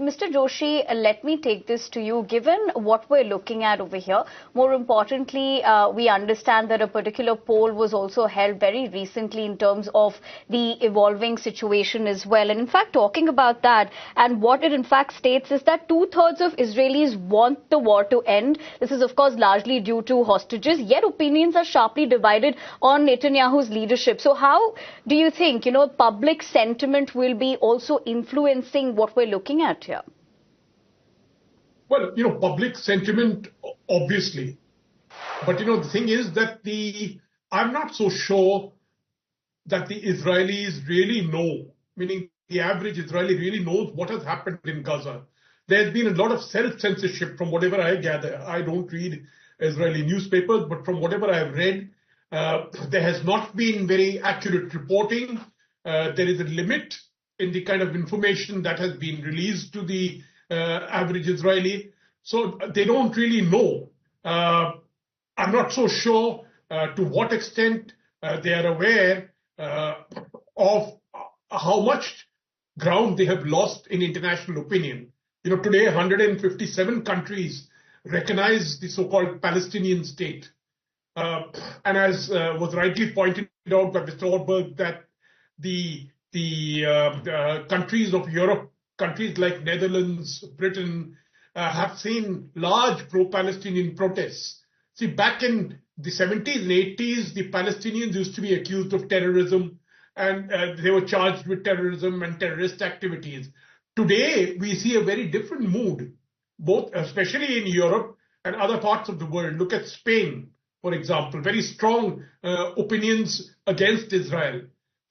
Mr. Joshi, let me take this to you. Given what we're looking at over here, more importantly, we understand that a particular poll was also held very recently in terms of the evolving situation as well. And in fact, talking about that, and what it in fact states is that 2/3 of Israelis want the war to end. This is, of course, largely due to hostages, yet opinions are sharply divided on Netanyahu's leadership. So how do you think, public sentiment will be also influencing what we're looking at here? Well, public sentiment, obviously. But, the thing is that I'm not so sure that the Israelis really know, meaning the average Israeli really knows what has happened in Gaza. There's been a lot of self-censorship from whatever I gather. I don't read Israeli newspapers, but from whatever I've read, there has not been very accurate reporting. There is a limit in the kind of information that has been released to the average Israeli. So they don't really know. I'm not so sure to what extent they are aware of how much ground they have lost in international opinion. Today 157 countries recognize the so-called Palestinian state. And as was rightly pointed out by Mr. Orberg, that the countries of Europe, countries like Netherlands, Britain, have seen large pro-Palestinian protests. See, back in the 70s and 80s, the Palestinians used to be accused of terrorism, and they were charged with terrorism and terrorist activities. Today, we see a very different mood, both especially in Europe and other parts of the world. Look at Spain, for example, very strong opinions against Israel.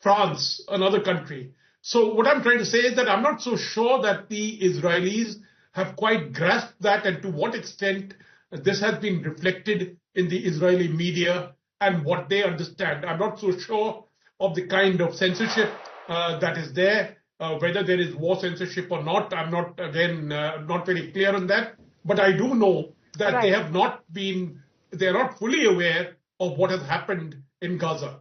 France, another country. So what I'm trying to say is that I'm not so sure that the Israelis have quite grasped that, and to what extent this has been reflected in the Israeli media and what they understand. I'm not so sure of the kind of censorship that is there, whether there is war censorship or not. I'm not very clear on that. But I do know that they are not fully aware of what has happened in Gaza.